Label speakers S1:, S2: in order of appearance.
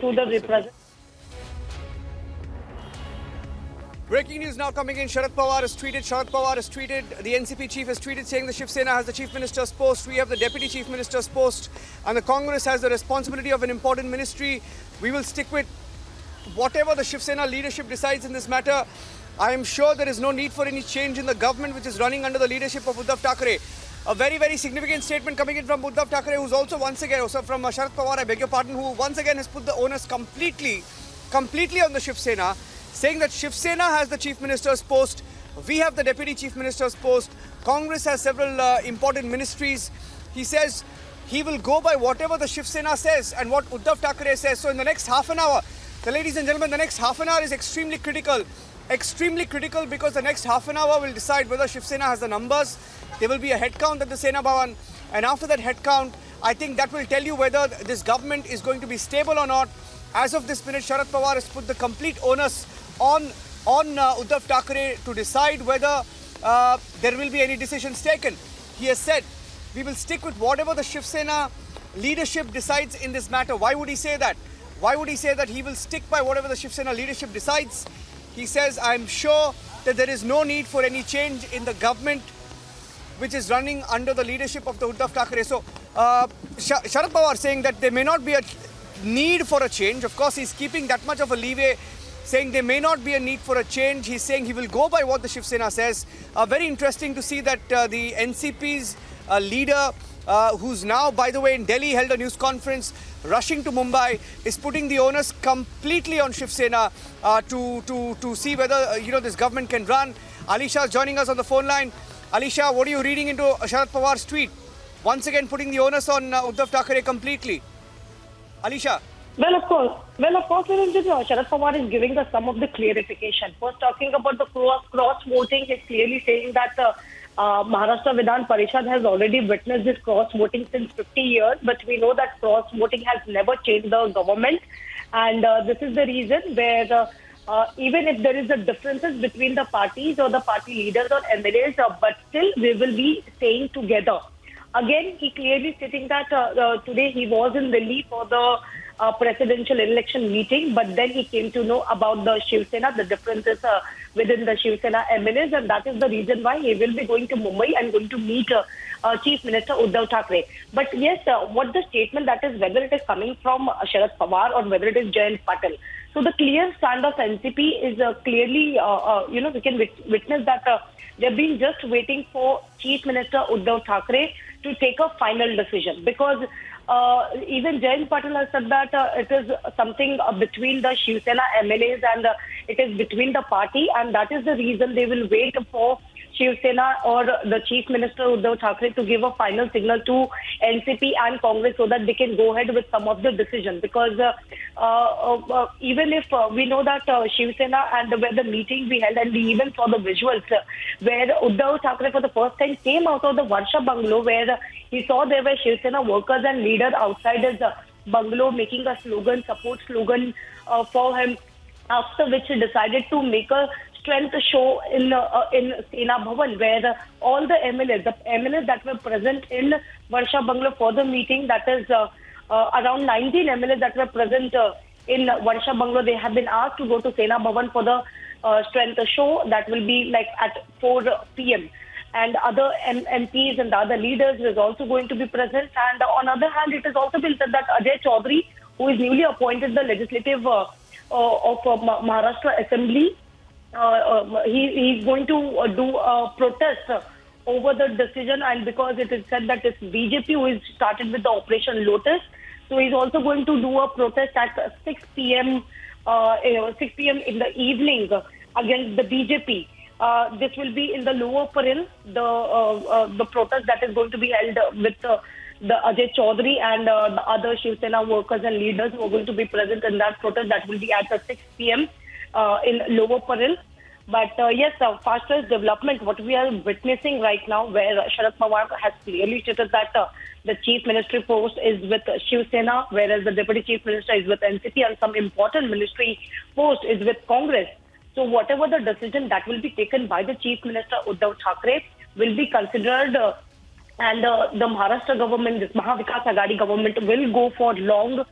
S1: to the representative.
S2: Breaking news now coming in. Sharad Pawar has tweeted, the NCP chief has tweeted saying the Shiv Sena has the chief minister's post, we have the deputy chief minister's post, and the Congress has the responsibility of an important ministry. We will stick with whatever the Shiv Sena leadership decides in this matter. I am sure there is no need for any change in the government which is running under the leadership of Uddhav Thackeray. A very, very significant statement coming in from Uddhav Thackeray, who's also once again, also from Sharad Pawar, I beg your pardon, who once again has put the onus completely on the Shiv Sena, saying that Shiv Sena has the chief minister's post, we have the deputy chief minister's post, Congress has several important ministries. He says he will go by whatever the Shiv Sena says and what Uddhav Thackeray says. So in the next half an hour, ladies and gentlemen, the next half an hour is extremely critical. Extremely critical because the next half an hour will decide whether Shiv Sena has the numbers. There will be a head count at the Sena Bhavan, and after that head count, I think that will tell you whether this government is going to be stable or not. As of this minute, Sharad Pawar has put the complete onus on Uddhav Thackeray to decide whether there will be any decisions taken. He has said, we will stick with whatever the Shiv Sena leadership decides in this matter. Why would he say that? Why would he say that he will stick by whatever the Shiv Sena leadership decides? He says, I'm sure that there is no need for any change in the government which is running under the leadership of the Uddhav Thackeray. So, Sharad Pawar saying that there may not be a need for a change. Of course, he's keeping that much of a leeway, saying there may not be a need for a change. He's saying he will go by what the Shiv Sena says. Very interesting to see that the NCP's leader, who's now, by the way, in Delhi, held a news conference, rushing to Mumbai, is putting the onus completely on Shiv Sena to see whether this government can run. Alisha is joining us on the phone line. Alisha, what are you reading into Sharad Pawar's tweet? Once again, putting the onus on Uddhav Thackeray completely. Alisha.
S1: Well, of course, Sharad Pawar is giving us some of the clarification. First, talking about the cross voting, he's clearly saying that Maharashtra Vidhan Parishad has already witnessed this cross voting since 50 years, but we know that cross voting has never changed the government, and this is the reason where even if there is a differences between the parties or the party leaders or MLAs, but still we will be staying together. Again, he clearly stating that today he was in Delhi for the presidential election meeting, but then he came to know about the Shiv Sena, the differences within the Shiv Sena MLAs, and that is the reason why he will be going to Mumbai and going to meet Chief Minister Uddhav Thackeray. But yes, what the statement that is, whether it is coming from Sharad Pawar or whether it is Jayant Patel. So the clear stand of NCP is clearly, we can witness that they've been just waiting for Chief Minister Uddhav Thackeray to take a final decision, because even Jayant Patel has said that it is something between the Shiv Sena MLAs and it is between the party, and that is the reason they will wait for Shiv Sena or the Chief Minister Uddhav Thackeray to give a final signal to NCP and Congress so that they can go ahead with some of the decisions. Because even if we know that Shiv Sena and where the meeting we held, and we even saw the visuals where Uddhav Thackeray for the first time came out of the Varsha bungalow, where he saw there were Shiv Sena workers and leaders outside his bungalow making a slogan, support slogan for him, after which he decided to make a strength show in Sena Bhavan, where all the MLAs that were present in Varsha Bungalow for the meeting, that is around 19 MLAs that were present in Varsha Bungalow, they have been asked to go to Sena Bhavan for the strength show that will be like at 4 p.m. And other MPs and the other leaders is also going to be present. And on the other hand, it has also been said that Ajay Chaudhary, who is newly appointed the legislative of Maharashtra Assembly, he's going to do a protest over the decision, and because it is said that it's BJP who is started with the Operation Lotus, so he's also going to do a protest at 6 p.m. 6 p.m. in the evening against the BJP. This will be in the Lower Parel, the protest that is going to be held with the Ajay Chaudhary and the other Shiv Sena workers and leaders who are going to be present in that protest. That will be at 6 p.m. In Lower Parel. But yes, fastest development, what we are witnessing right now, where Sharad Pawar has clearly stated that the chief ministry post is with Shiv Sena, whereas the deputy chief minister is with NCP, and some important ministry post is with Congress. So whatever the decision that will be taken by the chief minister Uddhav Thackeray will be considered, and the Maharashtra government, this Mahavikas Aghadi government, will go for long